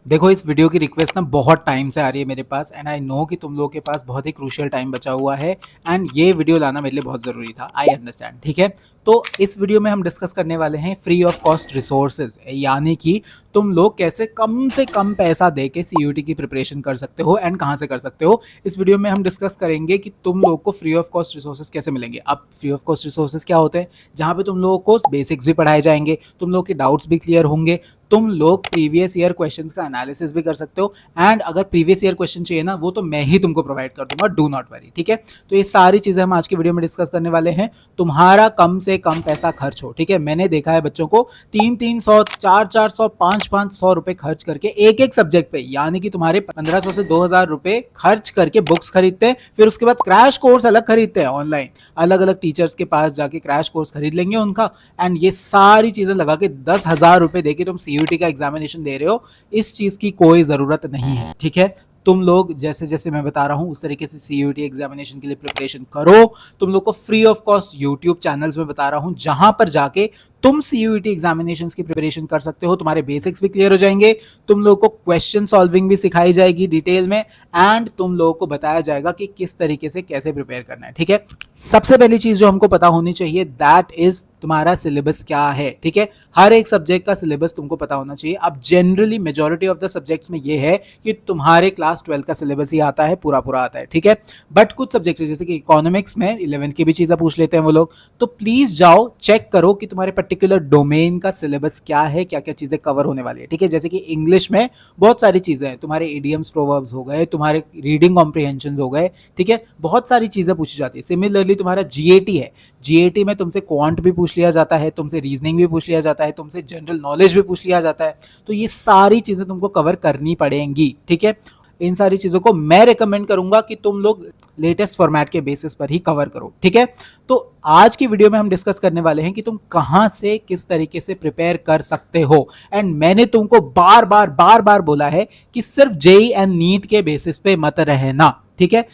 देखो, इस वीडियो की रिक्वेस्ट ना बहुत टाइम से आ रही है मेरे पास एंड आई नो कि तुम लोगों के पास बहुत ही क्रूशियल टाइम बचा हुआ है एंड ये वीडियो लाना मेरे लिए बहुत ज़रूरी था। आई अंडरस्टैंड, ठीक है। तो इस वीडियो में हम डिस्कस करने वाले हैं फ्री ऑफ कॉस्ट रिसोर्सेज, यानी कि तुम लोग कैसे कम से कम पैसा दे के सीयूईटी की प्रिपरेशन कर सकते हो एंड कहाँ से कर सकते हो। इस वीडियो में हम डिस्कस करेंगे कि तुम लोग को फ्री ऑफ कॉस्ट रिसोर्सेज कैसे मिलेंगे। अब फ्री ऑफ कॉस्ट रिसोर्सेज क्या होते हैं? जहाँ पे तुम लोगों को बेसिक्स भी पढ़ाए जाएंगे, तुम लोग के डाउट्स भी क्लियर होंगे, तुम लोग प्रीवियस ईयर क्वेश्चंस का एनालिसिस भी कर सकते हो एंड अगर प्रीवियस ईयर क्वेश्चन चाहिए ना, वो तो मैं ही तुमको प्रोवाइड कर दूंगा, डू नॉट वरी, ठीक है। तो ये सारी चीजें हम आज की वीडियो में डिस्कस करने वाले हैं। तुम्हारा कम से कम पैसा खर्च हो, ठीक है। मैंने देखा है बच्चों को 300-300, 400-400, 500-500 रुपए खर्च करके एक एक सब्जेक्ट पे, यानी कि तुम्हारे 1500 से 2000 रुपए खर्च करके बुक्स खरीदते हैं, फिर उसके बाद क्रैश कोर्स अलग खरीदते हैं ऑनलाइन, अलग अलग टीचर्स के पास जाके क्रैश कोर्स खरीद लेंगे उनका, एंड ये सारी चीजें लगा के 10,000 रुपए देके तुम सीयूटी का एग्जामिनेशन दे रहे हो। इस चीज की कोई जरूरत नहीं है, ठीक है। तुम लोग जैसे जैसे मैं बता रहा हूं उस तरीके से सीयूटी एग्जामिनेशन के लिए प्रिपरेशन करो। तुम लोग को free of cost YouTube channels में बता रहा हूं, जहां पर जाके तुम सीयूटी एग्जामिनेशन की प्रिपरेशन कर सकते हो। तुम्हारे बेसिक्स भी क्लियर हो जाएंगे, तुम लोग को क्वेश्चन सॉल्विंग भी सिखाई जाएगी डिटेल में, एंड तुम लोगों को बताया जाएगा कि किस तरीके से कैसे प्रिपेयर करना है, ठीक है। सबसे पहली चीज जो हमको पता होनी चाहिए, दैट इज तुम्हारा सिलेबस क्या है, ठीक है। हर एक सब्जेक्ट का सिलेबस तुमको पता होना चाहिए। अब generally majority of the subjects में ये है कि तुम्हारे क्लास 12 का सिलेबस ही आता है, पूरा पूरा आता है, ठीक है। बट कुछ सब्जेक्ट्स जैसे कि इकोनॉमिक्स में 11th की भी चीजें पूछ लेते हैं वो लोग, तो प्लीज जाओ चेक करो कि तुम्हारे पर्टिकुलर डोमेन का सिलेबस क्या है, क्या क्या चीजें कवर होने वाली है, ठीक है। जैसे कि इंग्लिश में बहुत सारी चीजें हैं, तुम्हारे इडियम्स प्रोवर्ब्स हो गए, तुम्हारे रीडिंग कॉम्प्रिहेंशन हो गए, ठीक है। बहुत सारी चीजें पूछी जाती है। सिमिलरली तुम्हारा जीएटी है, जीएटी में तुमसे क्वांट भी पूछ लिया जाता है, तुमसे रीजनिंग भी पूछ लिया जाता है, तुमसे जनरल नॉलेज भी पूछ लिया जाता है। तो ये सारी चीजें तुमको कवर करनी पड़ेंगी, ठीक है। इन सारी चीजों को मैं रिकमेंड करूंगा कि तुम लोग लेटेस्ट फॉर्मेट के बेसिस पर ही कवर करो, ठीक है। तो आज की वीडियो में हम डिस्कस करने वाले हैं कि तुम कहां से किस तरीके से प्रिपेयर कर सकते हो। एंड मैंने तुमको बार बार बार बार बोला है कि सिर्फ जेई एंड नीट के बेसिस पे मत रहना, ठीक है।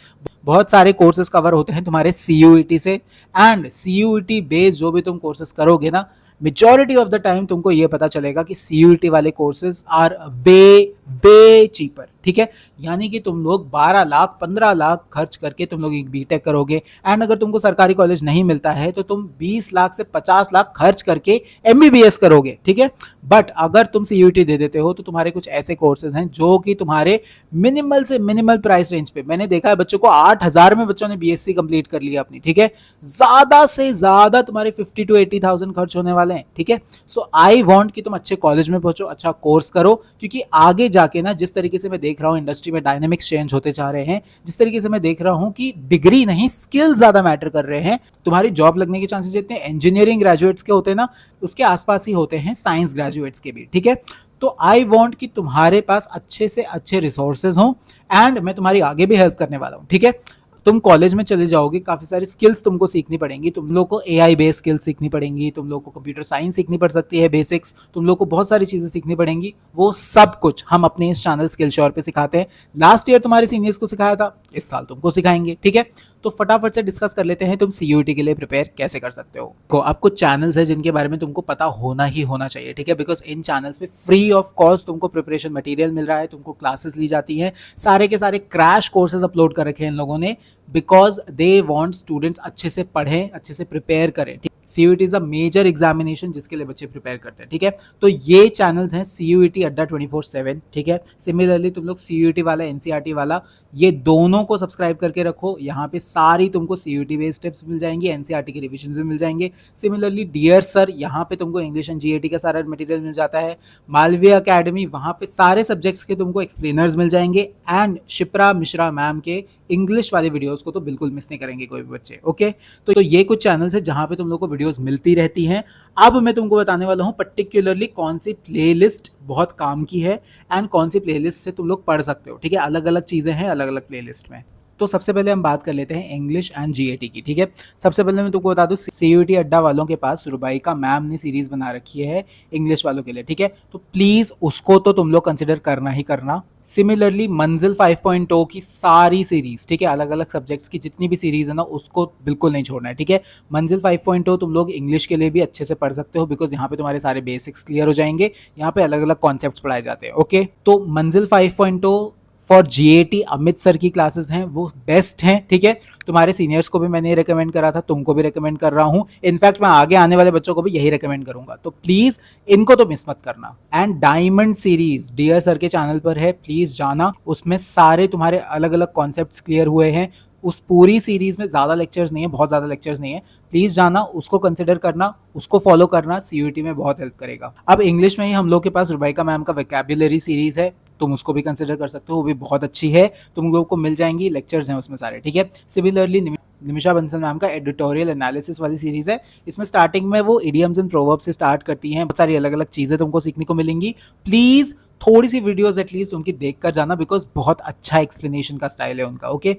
बहुत सारे कोर्सेज कवर होते हैं तुम्हारे सीयूईटी से, एंड सीयूईटी बेस्ड जो भी तुम कोर्सेज करोगे ना, मेजॉरिटी ऑफ द टाइम तुमको ये पता चलेगा कि सीयूईटी वाले courses are way way cheaper, ठीक है। यानी कि तुम लोग 12 लाख 15 लाख खर्च करके तुम लोग एक बीटेक करोगे, एंड अगर तुमको सरकारी कॉलेज नहीं मिलता है तो तुम 20 लाख से 50 लाख खर्च करके एमबीबीएस करोगे, ठीक है। बट अगर तुम सीयूईटी दे देते हो तो तुम्हारे कुछ ऐसे कोर्सेज हैं जो कि तुम्हारे मिनिमल से मिनिमल प्राइस रेंज पे, मैंने देखा है बच्चों को 8,000 में बच्चों ने बीएससी कंप्लीट कर लिया अपनी, ठीक है। ज्यादा से ज्यादा तुम्हारे 50,000 to 80,000 खर्च होने वाले हैं, ठीक है। सो आई वांट कि तुम अच्छे कॉलेज में पहुंचो, अच्छा कोर्स करो, क्योंकि आगे जाके ना जिस तरीके से मैं देख रहा हूं इंडस्ट्री में डायनेमिक्स चेंज होते जा रहे हैं, जिस तरीके से मैं देख रहा हूं कि डिग्री नहीं स्किल ज्यादा मैटर कर रहे हैं, तुम्हारी जॉब लगने के चांसेस जितने इंजीनियरिंग ग्रेजुएट्स के होते हैं ना, उसके आसपास ही होते हैं साइंस ग्रेजुएट्स के भी, ठीक है। तो आई वांट कि तुम्हारे पास अच्छे से अच्छे रिसोर्सेज हों, एंड मैं तुम्हारी आगे भी हेल्प करने वाला हूं, ठीक है। तुम कॉलेज में चले जाओगे, काफी सारी स्किल्स तुमको सीखनी पड़ेंगी, तुम लोग को एआई बेस्ड स्किल्स सीखनी पड़ेंगी, तुम लोग को कंप्यूटर साइंस सीखनी पड़ सकती है बेसिक्स, तुम लोग को बहुत सारी चीजें सीखनी पड़ेंगी। वो सब कुछ हम अपने इस चैनल स्किल श्योर पे सिखाते हैं। लास्ट ईयर तुम्हारे सीनियर्स को सिखाया था, इस साल तुमको सिखाएंगे, ठीक है। तो फटाफट से डिस्कस कर लेते हैं तुम सीयूईटी के लिए प्रिपेयर कैसे कर सकते हो। को अब कुछ चैनल्स है जिनके बारे में तुमको पता होना ही होना चाहिए, ठीक है। बिकॉज इन चैनल्स पे फ्री ऑफ कॉस्ट तुमको प्रिपरेशन मटेरियल मिल रहा है, तुमको क्लासेस ली जाती हैं, सारे के सारे क्रैश कोर्सेज अपलोड कर रखे हैं इन लोगों ने, बिकॉज दे वांट स्टूडेंट्स अच्छे से पढ़ें, अच्छे से प्रिपेयर करें, ठीक। CUET is a major examination जिसके लिए बच्चे प्रिपेयर करते हैं, ठीक है। तो ये चैनल्स हैं सीयूईटी अड्डा 24/7, ठीक है। सिमिलरली तुम लोग सीयूईटी वाला, एनसीईआरटी वाला, ये दोनों को सब्सक्राइब करके रखो। यहाँ पे सारी तुमको सीयूईटी बेस्ड टिप्स मिल जाएंगी, एनसीईआरटी के रिविजन भी मिल जाएंगे। सिमिलरली डियर सर, यहाँ पे तुमको इंग्लिश एंड जीएटी का सारा मटेरियल मिल जाता है। मालवीय अकेडमी, वहाँ पे सारे सब्जेक्ट्स के तुमको एक्सप्लेनर्स मिल जाएंगे, एंड शिप्रा मिश्रा मैम के इंग्लिश वाले वीडियोस को तो बिल्कुल मिस नहीं करेंगे कोई भी बच्चे, ओके। तो ये कुछ चैनल्स है जहाँ पे तुम लोग को वीडियोस मिलती रहती हैं। अब मैं तुमको बताने वाला हूँ पर्टिकुलरली कौन सी प्लेलिस्ट बहुत काम की है एंड कौन सी प्लेलिस्ट से तुम लोग पढ़ सकते हो, ठीक है। अलग अलग चीजें हैं अलग अलग प्लेलिस्ट में। तो सबसे पहले हम बात कर लेते हैं इंग्लिश एंड जीएटी की, ठीक है। सबसे पहले मैं तुमको बता दूं, सीयूईटी अड्डा वालों के पास रुबाइका मैम ने सीरीज बना रखी है इंग्लिश वालों के लिए, ठीक है। तो प्लीज उसको तो तुम लोग कंसिडर करना ही करना। सिमिलरली मंजिल 5.0 की सारी सीरीज, ठीक है, अलग अलग सब्जेक्ट्स की जितनी भी सीरीज है ना, उसको बिल्कुल नहीं छोड़ना है, ठीक है। मंजिल 5.0 तुम लोग इंग्लिश के लिए भी अच्छे से पढ़ सकते हो, बिकॉज यहाँ पे तुम्हारे सारे बेसिक्स क्लियर हो जाएंगे। यहाँ पे अलग अलग कॉन्सेप्ट्स पढ़ाए जाते हैं, ओके। तो मंजिल 5.0 फॉर जीएटी अमित सर की क्लासेस हैं, वो बेस्ट हैं, ठीक है। तुम्हारे सीनियर्स को भी मैंने रिकमेंड करा था, तुमको भी रिकमेंड कर रहा हूं। इनफैक्ट मैं आगे आने वाले बच्चों को भी यही रिकमेंड करूंगा, तो प्लीज इनको तो मिस मत करना। And diamond series dear sir के चैनल पर है, प्लीज जाना, उसमें सारे तुम्हारे अलग अलग कॉन्सेप्ट्स क्लियर हुए हैं। उस पूरी सीरीज में ज्यादा लेक्चर्स नहीं है, बहुत ज्यादा लेक्चर्स नहीं है, प्लीज जाना, उसको कंसिडर करना, उसको फॉलो करना, सीयूईटी में बहुत हेल्प करेगा। अब इंग्लिश में ही हम लोग के पास रुबाइका मैम का वोकैबुलरी सीरीज है, तुम उसको भी कंसिडर कर सकते हो, वो भी बहुत अच्छी है, तुम लोगों को मिल जाएंगी, लेक्चर्स हैं उसमें सारे, ठीक है। सिमिलरली निमिषा बंसल मैम का एडिटोरियल एनालिसिस वाली सीरीज है, इसमें स्टार्टिंग में वो इडियम्स एंड प्रोवर्ब्स से स्टार्ट करती हैं, बहुत सारी अलग अलग चीजें तुमको सीखने को मिलेंगी। प्लीज थोड़ी सी वीडियोस एटलीस्ट उनकी देख कर जाना, बिकॉज बहुत अच्छा एक्सप्लेनेशन का स्टाइल है उनका, ओके।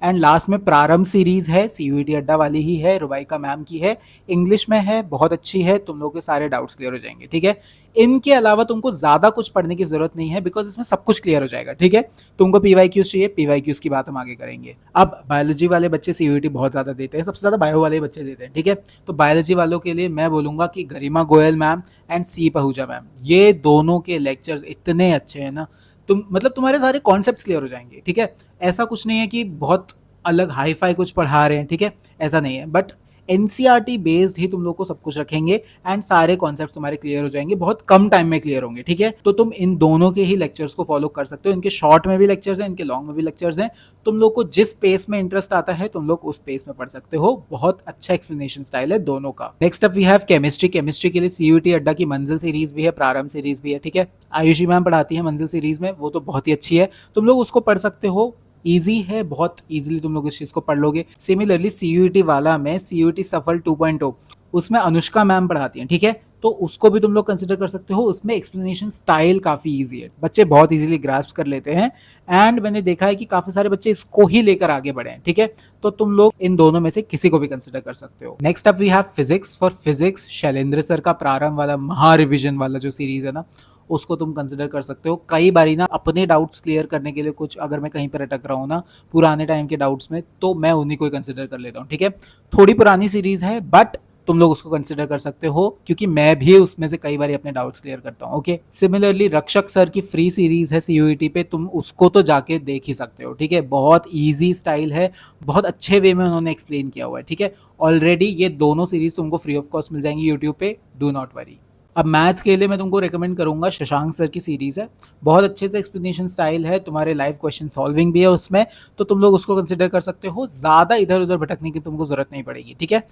एंड लास्ट में प्रारंभ सीरीज है, सीयूईटी अड्डा वाली ही है, रुबाइका मैम की है, इंग्लिश में है, बहुत अच्छी है, तुम लोगों के सारे डाउट्स क्लियर हो जाएंगे, ठीक है। इनके अलावा तुमको ज्यादा कुछ पढ़ने की जरूरत नहीं है, बिकॉज इसमें सब कुछ क्लियर हो जाएगा, ठीक है। तुमको पीवाईक्यूज चाहिए, पीवाईक्यूज की बात हम आगे करेंगे। अब बायोलॉजी वाले बच्चे सीयूईटी बहुत ज्यादा देते हैं, सबसे ज्यादा बायो वाले बच्चे देते हैं, ठीक है। तो बायोलॉजी वालों के लिए मैं बोलूंगा कि Garima Goyal ma'am and C Pahuja ma'am, ये दोनों के लेक्चर्स इतने अच्छे हैं ना, तुम मतलब तुम्हारे सारे कॉन्सेप्ट्स क्लियर हो जाएंगे, ठीक है। ऐसा कुछ नहीं है कि बहुत अलग हाई फाई कुछ पढ़ा रहे हैं, ठीक है, ऐसा नहीं है, बट एनसीईआरटी बेस्ड ही तुम लोग को सब कुछ रखेंगे एंड सारे कॉन्सेप्ट्स तुम्हारे क्लियर हो जाएंगे, बहुत कम टाइम में क्लियर होंगे, ठीक है। तो तुम इन दोनों के ही लेक्चर्स को फॉलो कर सकते हो, इनके शॉर्ट में भी लेक्चर्स हैं, इनके लॉन्ग में भी लेक्चर्स हैं, तुम लोग को जिस पेस में इंटरेस्ट आता है तुम लोग उस पेस में पढ़ सकते हो, बहुत अच्छा एक्सप्लेनेशन स्टाइल है दोनों का। Next up we have chemistry. Chemistry के लिए सीयूईटी अड्डा की मंजिल सीरीज भी है, प्रारंभ सीरीज भी है, ठीक है। आयुषी मैम पढ़ाती है मंजिल सीरीज में, वो तो बहुत ही अच्छी है, तुम लोग उसको पढ़ सकते हो, इजी है, बहुत इजीली तुम लोग इस चीज को पढ़ लोगे। सिमिलरली सीयूईटी वाला में सीयूईटी सफल 2.0, उसमें अनुष्का मैम पढ़ाती हैं, ठीक है, तो उसको भी तुम लोग कंसिडर कर सकते हो, उसमें एक्सप्लेनेशन स्टाइल काफी इजी है, बच्चे बहुत इजीली ग्रास्प कर लेते हैं, एंड मैंने देखा है कि काफी सारे बच्चे इसको ही लेकर आगे बढ़े हैं, ठीक है। तो तुम लोग इन दोनों में से किसी को भी कंसिडर कर सकते हो। Next up we have physics. For physics Shailendra sir का प्रारंभ वाला महा रिविजन वाला जो सीरीज है ना, उसको तुम कंसिडर कर सकते हो। कई बारी ना अपने डाउट्स क्लियर करने के लिए कुछ अगर मैं कहीं पर अटक रहा हूँ ना पुराने टाइम के डाउट्स में, तो मैं उन्हीं को कंसिडर कर लेता हूँ, ठीक है। थोड़ी पुरानी सीरीज है बट तुम लोग उसको कंसिडर कर सकते हो, क्योंकि मैं भी उसमें से कई बार अपने डाउट्स क्लियर करता हूँ, ओके। सिमिलरली रक्षक सर की फ्री सीरीज है सीयूईटी पे, तुम उसको तो जाके देख ही सकते हो, ठीक है, बहुत इजी स्टाइल है, बहुत अच्छे वे में उन्होंने एक्सप्लेन किया हुआ है, ठीक है। ऑलरेडी ये दोनों सीरीज तुमको फ्री ऑफ कॉस्ट मिल जाएंगी यूट्यूब पे, डू नॉट वरी। अब मैथ्स के लिए मैं तुमको रेकमेंड करूंगा, शशांक सर की सीरीज है, बहुत अच्छे से एक्सप्लेनेशन स्टाइल है, तुम्हारे लाइव क्वेश्चन सॉल्विंग भी है उसमें, तो तुम लोग उसको कंसिडर कर सकते हो, ज्यादा इधर उधर भटकने की तुमको जरूरत नहीं पड़ेगी, ठीक है।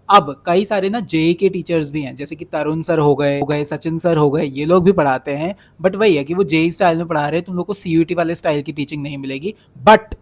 अब कई सारे ना जेई के टीचर्स भी हैं, जैसे कि तरुण सर हो गए, सचिन सर हो गए, ये लोग भी पढ़ाते हैं, बट वही है कि वो जेई स्टाइल में पढ़ा रहे हैं, तुम लोग को सीयूईटी वाले स्टाइल की टीचिंग नहीं मिलेगी, बट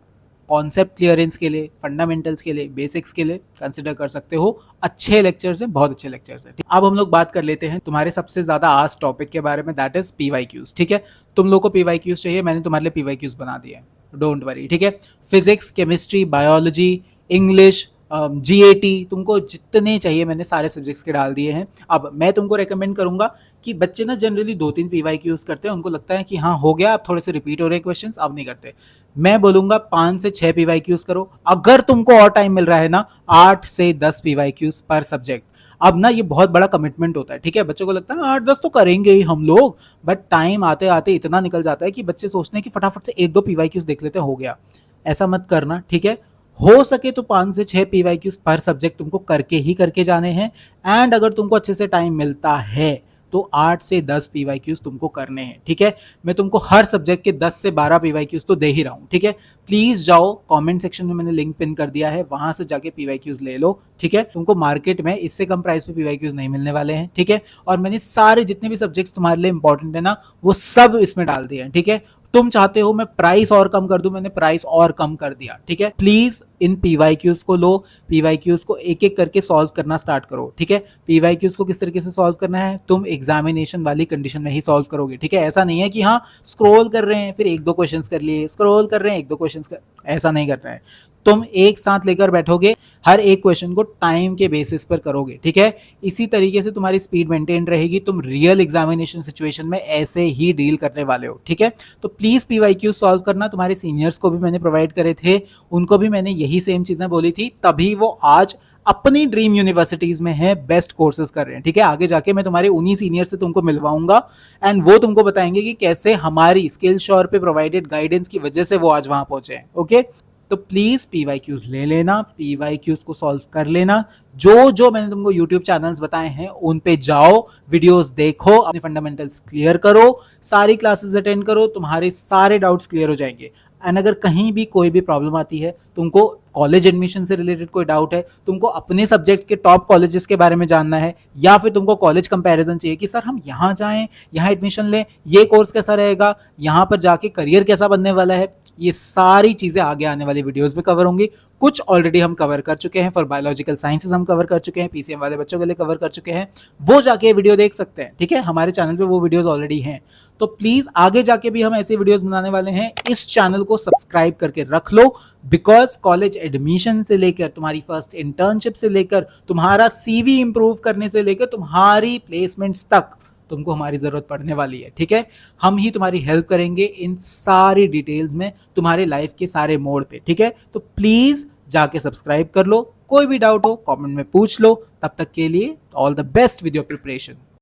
कॉन्सेप्ट क्लियरेंस के लिए, फंडामेंटल्स के लिए, बेसिक्स के लिए कंसिडर कर सकते हो, अच्छे लेक्चर्स हैं, बहुत अच्छे लेक्चर्स हैं। अब हम लोग बात कर लेते हैं तुम्हारे सबसे ज्यादा आस्क्ड टॉपिक के बारे में, दैट इज पीवाईक्यूज, ठीक है। तुम लोग को पीवाईक्यूज चाहिए, मैंने तुम्हारे लिए पीवाईक्यूज बना दिए हैं, डोंट वरी, ठीक है। Physics, chemistry, biology, English, GAT, तुमको जितने चाहिए मैंने सारे सब्जेक्ट्स के डाल दिए हैं। अब मैं तुमको रेकमेंड करूंगा कि बच्चे ना जनरली 2-3 पीवाईक्यूज करते हैं, उनको लगता है कि हाँ हो गया, अब थोड़े से रिपीट हो रहे हैं क्वेश्चंस, अब नहीं करते। मैं बोलूंगा 5 से 6 पीवाईक्यूज करो, अगर तुमको और टाइम मिल रहा है ना 8 से 10 पीवाईक्यूज पर सब्जेक्ट। अब ना ये बहुत बड़ा कमिटमेंट होता है, ठीक है, बच्चों को लगता है 8-10 तो करेंगे ही हम लोग, बट टाइम आते आते इतना निकल जाता है कि बच्चे सोचते हैं कि फटाफट से 1-2 पीवाईक्यूज देख लेते हैं, हो गया। ऐसा मत करना, ठीक है। हो सके तो 5 से 6 पीवाईक्यूज पर सब्जेक्ट तुमको करके जाने हैं, एंड अगर तुमको अच्छे से टाइम मिलता है तो 8 से 10 पीवाईक्यूज तुमको करने हैं, ठीक है। मैं तुमको हर सब्जेक्ट के 10 से 12 पीवाईक्यूज तो दे ही रहा हूं, ठीक है। प्लीज जाओ, कमेंट सेक्शन में मैंने लिंक पिन कर दिया है, वहां से जाके पीवाईक्यूज ले लो, ठीक है। तुमको मार्केट में इससे कम प्राइस पे पीवाईक्यूज नहीं मिलने वाले हैं, ठीक है। और मैंने सारे जितने भी सब्जेक्ट्स तुम्हारे लिए इंपॉर्टेंट है ना, वो सब इसमें डाल दिए हैं, ठीक है। तुम चाहते हो मैं प्राइस और कम कर दूं, मैंने प्राइस और कम कर दिया, ठीक है। प्लीज इन पीवाईक्यूज को लो, पीवाईक्यूज को एक एक करके सॉल्व करना स्टार्ट करो, ठीक है। पीवाईक्यूज को किस तरीके से सॉल्व करना है, तुम एग्जामिनेशन वाली कंडीशन में ही सॉल्व करोगे, ठीक है। ऐसा नहीं है कि हाँ स्क्रॉल कर रहे हैं फिर एक दो क्वेश्चंस कर लिए, स्क्रॉल कर रहे हैं एक दो क्वेश्चंस कर, ऐसा नहीं करना है। तुम एक साथ लेकर बैठोगे, हर एक क्वेश्चन को टाइम के बेसिस पर करोगे, ठीक है। इसी तरीके से तुम्हारी स्पीड मेंटेन रहेगी, तुम रियल एग्जामिनेशन सिचुएशन में ऐसे ही डील करने वाले हो, ठीक है। तो प्लीज पीवाईक्यू सॉल्व करना, तुम्हारे सीनियर्स को भी मैंने प्रोवाइड करे थे, उनको भी मैंने यही सेम चीजें बोली थी, तभी वो आज अपनी ड्रीम यूनिवर्सिटीज में है, बेस्ट कोर्सेज कर रहे हैं, ठीक है। आगे जाके मैं तुम्हारे उन्हीं सीनियर से तुमको मिलवाऊंगा एंड वो तुमको बताएंगे कि कैसे हमारी स्किल श्योर पे प्रोवाइडेड गाइडेंस की वजह से वो आज वहां पहुंचे हैं, ओके। तो प्लीज पीवाईक्यूज ले लेना, पीवाईक्यूज को सॉल्व कर लेना, जो जो मैंने तुमको यूट्यूब चैनल्स बताए हैं उन पे जाओ, वीडियोस देखो, अपने फंडामेंटल्स क्लियर करो, सारी क्लासेस अटेंड करो, तुम्हारे सारे डाउट्स क्लियर हो जाएंगे। एंड अगर कहीं भी कोई भी प्रॉब्लम आती है, तुमको कॉलेज एडमिशन से रिलेटेड कोई डाउट है, तुमको अपने सब्जेक्ट के टॉप कॉलेजेस के बारे में जानना है, या फिर तुमको कॉलेज कंपैरिजन चाहिए कि सर हम यहाँ जाएं, यहाँ एडमिशन लें, ये कोर्स कैसा रहेगा, यहाँ पर जाके करियर कैसा बनने वाला है, ये सारी चीजें आगे आने वाली वीडियोस में कवर होंगी। कुछ ऑलरेडी हम कवर कर चुके हैं, फॉर बायोलॉजिकल साइंसेस हम कवर कर चुके हैं, पीसीएम वाले बच्चों के लिए कवर कर चुके हैं, वो जाके वीडियो देख सकते हैं, ठीक है। हमारे चैनल पे वो वीडियोस ऑलरेडी हैं। तो प्लीज आगे जाके भी हम ऐसे वीडियोस बनाने वाले हैं, इस चैनल को सब्सक्राइब करके रख लो, बिकॉज कॉलेज एडमिशन से लेकर तुम्हारी फर्स्ट इंटर्नशिप से लेकर तुम्हारा सीवी इंप्रूव करने से लेकर तुम्हारी प्लेसमेंट्स तक तुमको हमारी जरूरत पड़ने वाली है, ठीक है। हम ही तुम्हारी हेल्प करेंगे इन सारी डिटेल्स में, तुम्हारे लाइफ के सारे मोड पे, ठीक है। तो प्लीज जाके सब्सक्राइब कर लो, कोई भी डाउट हो कमेंट में पूछ लो। तब तक के लिए all the best with your preparation.